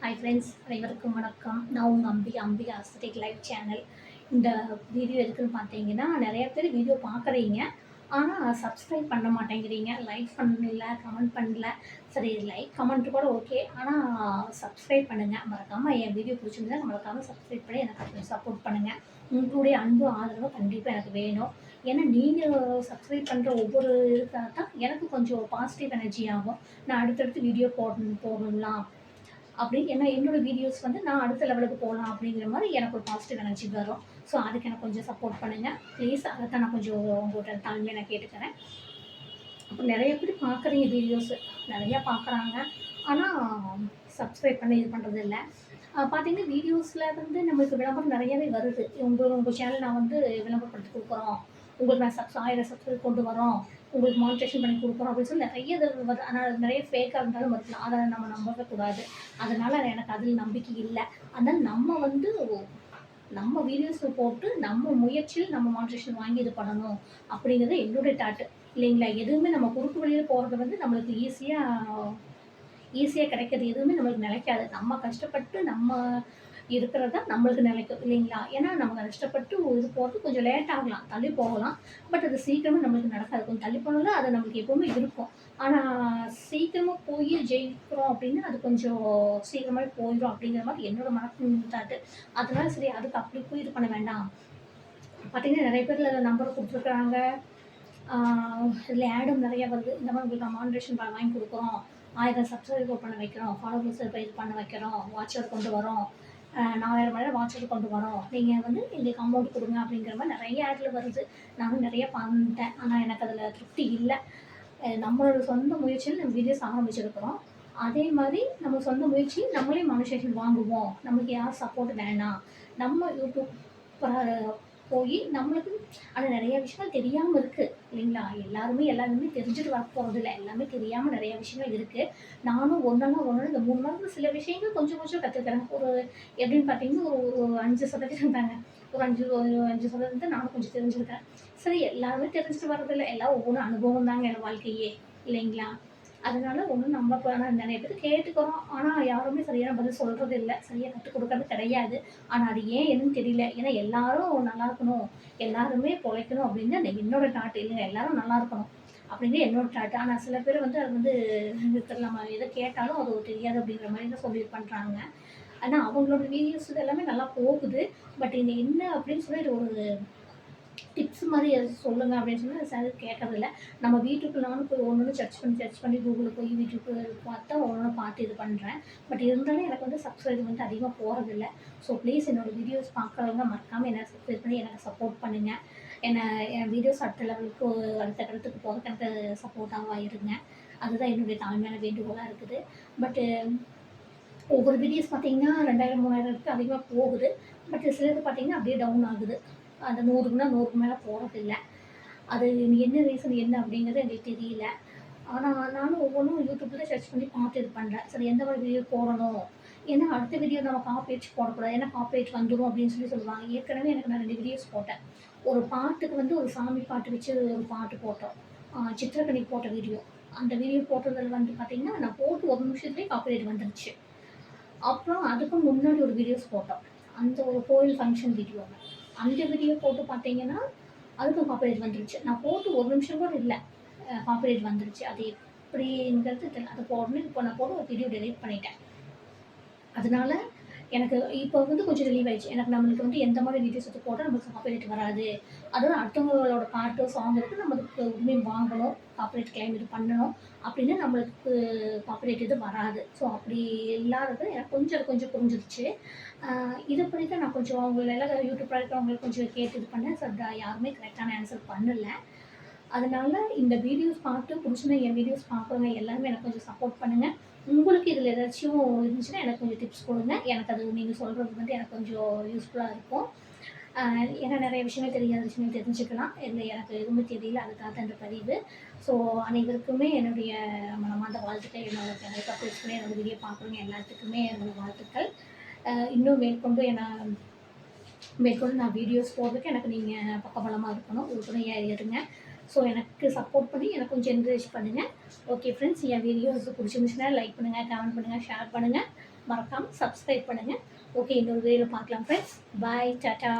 Hi friends, அனைவருக்கும் வணக்கம். நான் உங்கள் அம்பிகா அஸ்தட்டிக் லைவ் சேனல். இந்த வீடியோ எதுக்குன்னு பார்த்தீங்கன்னா, நிறைய பேர் வீடியோ பார்க்குறீங்க. ஆனால் சப்ஸ்கிரைப் பண்ண மாட்டேங்கிறீங்க. லைக் பண்ணல, கமெண்ட் பண்ணல. சரி, லைக் கமெண்ட் கூட ஓகே. ஆனால் சப்ஸ்கிரைப் பண்ணுங்கள். மறக்காமல் என் வீடியோ பிடிச்சிருந்தா மறக்காமல் சப்ஸ்கிரைப் பண்ணி எனக்கு கொஞ்சம் சப்போர்ட் பண்ணுங்கள். உங்களுடைய அன்பு ஆதரவு கண்டிப்பாக எனக்கு வேணும். ஏன்னா நீங்கள் சப்ஸ்கிரைப் பண்ணுற ஒவ்வொரு இதுக்காக தான் எனக்கு கொஞ்சம் பாசிட்டிவ் எனர்ஜி ஆகும். நான் அடுத்தடுத்து வீடியோ போடலாம் அப்படின்னு. ஏன்னா என்னோடய வீடியோஸ் வந்து நான் அடுத்த லெவலுக்கு போகலாம் அப்படிங்கிற மாதிரி எனக்கு ஒரு பாசிட்டிவ் எனர்ஜி வரும். ஸோ அதுக்கு எனக்கு கொஞ்சம் சப்போர்ட் பண்ணுங்கள் ப்ளீஸ். அதை தான் நான் கொஞ்சம் உங்கள்கிட்ட தாழ்மையாக நான் கேட்டுக்கிறேன். அப்போ நிறைய பேர் பார்க்குறீங்க வீடியோஸு, நிறையா பார்க்குறாங்க. ஆனால் சப்ஸ்கிரைப் பண்ணி இது பண்ணுறது இல்லை. பார்த்தீங்கன்னா வீடியோஸில் வந்து நம்மளுக்கு விளம்பரம் நிறையவே வருது. உங்கள் சேனல் நான் வந்து விளம்பரப்படுத்தி கொடுக்குறோம், உங்களுக்கு நான் 1000 சப்ஸ்கிரைப் கொண்டு வரோம், உங்களுக்கு மானிட்டேஷன் பண்ணி கொடுக்குறோம் அப்படின்னு சொல்லி நிறைய இது வருது. ஆனால் அது நிறைய ஃபேக்காக இருந்தாலும் இருக்கலாம். அதை நம்ம நம்பவே கூடாது. அதனால் எனக்கு அதில் நம்பிக்கை இல்லை. அதனால் நம்ம வந்து நம்ம வீடியோஸில் போட்டு நம்ம முயற்சியில் நம்ம மானிட்டேஷன் வாங்கி இது பண்ணணும் அப்படிங்கிறது என்னுடைய தாட்டு இல்லைங்களா. எதுவுமே நம்ம குறுக்கு வழியில் போகிறது வந்து நம்மளுக்கு ஈஸியாக கிடைக்கிறது எதுவுமே நம்மளுக்கு நிலைக்காது. நம்ம கஷ்டப்பட்டு நம்ம இருக்கிறது தான் நம்மளுக்கு நிலைக்கும் இல்லைங்களா. ஏன்னா நம்ம கஷ்டப்பட்டு இது போகிறது கொஞ்சம் லேட் ஆகலாம், தள்ளி போகலாம். பட் அது சீக்கிரமாக நம்மளுக்கு நடக்காது. கொஞ்சம் தள்ளி போனாலும் அது நம்மளுக்கு எப்போவுமே இருக்கும். ஆனால் சீக்கிரமாக போய் ஜெயிக்கிறோம் அப்படின்னா அது கொஞ்சம் சீக்கிரமாகவே போயிடும் அப்படிங்கிற மாதிரி என்னோடய மனத்தாட்டு. அதனால சரி, அதுக்கு அப்படி போய் இது பண்ண வேண்டாம். பார்த்தீங்கன்னா நிறைய பேர் அதில் நம்பர் கொடுத்துருக்குறாங்க. இதில் ஆடும் நிறையா வருது. இந்த மாதிரி உங்களுக்கு மானிட்டேஷன் வாங்கி கொடுக்குறோம், 1000 சப்ஸ்கிரைபர் பண்ண வைக்கிறோம், ஃபாலோவர்ஸ் இது பண்ண வைக்கிறோம், வாட்சர் கொண்டு வரோம், 4000 மணி நேரம் வாட்சர் கொண்டு வரோம், நீங்கள் வந்து எங்களுக்கு அமௌண்ட் கொடுங்க அப்படிங்கிற மாதிரி நிறைய ஆடில் வருது. நானும் நிறைய பண்ணிட்டேன். ஆனால் எனக்கு அதில் திருப்தி இல்லை. நம்மளோட சொந்த முயற்சியில் நம்ம வீடியோஸ் ஆரம்பிச்சிருக்கிறோம். அதே மாதிரி நம்ம சொந்த முயற்சி நம்மளே மானிட்டேஷன் வாங்குவோம். நமக்கு யார் சப்போர்ட் வேணாம். நம்ம யூடியூப் போய் நம்மளுக்கு ஆனால் நிறைய விஷயங்கள் தெரியாமல் இருக்குது இல்லைங்களா. எல்லாருமே தெரிஞ்சுட்டு வர போகிறதில்ல. எல்லாமே தெரியாமல் நிறைய விஷயங்கள் இருக்குது. நானும் ஒன்று இந்த 3 மாதத்தில் சில விஷயங்கள் கொஞ்சம் கொஞ்சம் கற்றுக்கிறேன். ஒரு எப்படின்னு பார்த்தீங்கன்னா ஒரு 5% தாங்க. ஒரு 5% நானும் கொஞ்சம் தெரிஞ்சுருக்கேன். சரி, எல்லாருமே தெரிஞ்சுட்டு வரதில்லை. எல்லாம் ஒவ்வொன்றும் அனுபவம் தாங்க என் வாழ்க்கையே இல்லைங்களா. அதனால ஒன்றும் நம்ம ஆனால் நிறைய பேர் கேட்டுக்கிறோம். ஆனால் யாருமே சரியான பதில் சொல்கிறது இல்லை, சரியாக கற்றுக் கொடுக்கறது கிடையாது. ஆனால் அது ஏன் என்னன்னு தெரியல. ஏன்னா எல்லாரும் நல்லா இருக்கணும், எல்லாருமே பொழைக்கணும் அப்படின்னு என்னோட தாட் இல்லைங்க. எல்லாரும் நல்லா இருக்கணும் அப்படிங்கிறது என்னோட தாட். ஆனால் சில பேர் வந்து அது வந்து நம்ம எதை கேட்டாலும் அது தெரியாது அப்படிங்கிற மாதிரி தான் சொல்லி பண்ணுறாங்க. ஆனால் அவங்களோட வீடியோஸ் இது எல்லாமே நல்லா போகுது. பட் இது என்ன அப்படின்னு சொல்லி ஒரு டிப்ஸ் மாதிரி எதாச்சும் சொல்லுங்கள் அப்படின்னு சொல்லி சார் கேட்கறதில்ல. நம்ம வீட்டுக்கு நானும் போய் ஒன்று சர்ச் பண்ணி கூகுளில் போய் வீட்டுக்கு பார்த்தா ஒன்று பார்த்து இது பண்ணுறேன். பட் இருந்தாலும் எனக்கு வந்து சப்ஸ்கிரைப் வந்து அதிகமாக போகிறதில்ல. ஸோ ப்ளீஸ் என்னோடய வீடியோஸ் பார்க்குறவங்க மறக்காமல் என்ன சப்ஸ்கிரைப் பண்ணி எனக்கு சப்போர்ட் பண்ணுங்கள். என் வீடியோஸ் அடுத்த லெவலுக்கு அடுத்த இடத்துக்கு போகிறதுக்கு எனக்கு சப்போர்ட்டாக இருங்க. அதுதான் என்னுடைய தாழ்மையான வேண்டுகோளாக இருக்குது. பட்டு ஒவ்வொரு வீடியோஸ் பார்த்தீங்கன்னா 2000 3000க்கு அதிகமாக போகுது. பட் சிலது பார்த்தீங்கன்னா அப்படியே டவுன் ஆகுது. அந்த 100க்கு மேலே போகிறதில்ல. அது என்ன ரீசன் என்ன அப்படிங்கிறது எங்களுக்கு தெரியல. ஆனால் நானும் ஒவ்வொன்றும் யூடியூப்பில் சர்ச் பண்ணி பார்த்து இது பண்ணுறேன். சரி, எந்த மாதிரி வீடியோ போடணும், ஏன்னா அடுத்த வீடியோ நம்ம காப்பிரைட் போடக்கூடாது. ஏன்னா காப்பிரைட் வந்துடும் அப்படின்னு சொல்லுவாங்க. ஏற்கனவே எனக்கு நான் 2 வீடியோஸ் போட்டேன். ஒரு பாட்டுக்கு வந்து ஒரு சாமி பாட்டு வச்சு ஒரு பாட்டு போட்டோம். சித்திரக்கனி போட்ட வீடியோ. அந்த வீடியோ போட்டதில் வந்து பார்த்திங்கன்னா நான் போட்டு 1 நிமிஷத்துலேயே காப்பிரைட் வந்துருச்சு. அப்புறம் அதுக்கும் முன்னாடி ஒரு வீடியோஸ் போட்டோம். அந்த ஒரு கோயில் ஃபங்க்ஷன் வீடியோ. அந்த வீடியோ போட்டு பார்த்தீங்கன்னா அதுக்கும் காப்பிரைட் வந்துருச்சு. நான் போட்டு 1 நிமிஷம் கூட இல்லை, காப்பிரைட் வந்துருச்சு. அது எப்படிங்கிறது தெரியல. அது உடனே இப்போ நான் போட்டு ஒரு வீடியோ டெலீட் பண்ணிட்டேன். அதனால எனக்கு இப்போ வந்து கொஞ்சம் ரிலீவ் ஆயிடுச்சு. எனக்கு நம்மளுக்கு வந்து எந்த மாதிரி வீடியோஸ் எடுத்து போட்டால் நம்மளுக்கு காப்பிரைட் வராது. அதுவும் அடுத்தவங்களோட பாட்டு, சாங் இருக்குது, நம்மளுக்கு உரிமை வாங்கணும், காப்பிரைட் கிளைம் இது பண்ணணும் அப்படின்னு நம்மளுக்கு காப்பிரைட் இது வராது. ஸோ அப்படி இல்லாதது எனக்கு கொஞ்சம் புரிஞ்சிருச்சு. இதை பற்றி தான் நான் கொஞ்சம் அவங்களெல்லாம் யூடியூப்பில் இருக்கிறவங்களுக்கு கொஞ்சம் கேட்டு இது பண்ணேன். ஸோ யாருமே கரெக்டான ஆன்சர் பண்ணலை. அதனால் இந்த வீடியோஸ் பார்த்து பிடிச்சிருந்தா என் வீடியோஸ் பார்க்குறவங்க எல்லாருமே எனக்கு கொஞ்சம் சப்போர்ட் பண்ணுங்கள். உங்களுக்கு இதில் ஏதாச்சும் இருந்துச்சுன்னா எனக்கு கொஞ்சம் டிப்ஸ் கொடுங்க. எனக்கு அது நீங்கள் சொல்கிறது வந்து எனக்கு கொஞ்சம் யூஸ்ஃபுல்லாக இருக்கும். ஏன்னா நிறைய விஷயங்கள் தெரியாத விஷயங்கள் தெரிஞ்சுக்கலாம். இதில் எனக்கு எதுவுமே தெரியல, அதுக்காக தான் இந்த பதிவு. ஸோ அனைவருக்குமே என்னுடைய மனமார்ந்த வாழ்த்துக்கள். என்னோட சேனலை சப்ஸ்கிரைப் பண்ணி என்னோடய வீடியோ பார்க்குறவங்க எல்லாத்துக்குமே என்னோடய வாழ்த்துக்கள். இன்னும் மேற்கொண்டு நான் வீடியோஸ் போடுறதுக்கு எனக்கு நீங்கள் பக்கபலமாக இருக்கணும், உறுதுணையாக இருங்க. ஸோ எனக்கு சப்போர்ட் பண்ணி எனக்கு கொஞ்சம் என்கரேஜ் பண்ணுங்கள். ஓகே ஃப்ரெண்ட்ஸ், என் வீடியோஸ் பிடிச்சிருந்துச்சுன்னா லைக் பண்ணுங்கள், கமெண்ட் பண்ணுங்கள், ஷேர் பண்ணுங்கள். மறக்காமல் சப்ஸ்கிரைப் பண்ணுங்கள். ஓகே, இன்னொரு வீடியோவில் பார்க்கலாம் ஃப்ரெண்ட்ஸ். பாய், டாட்டா.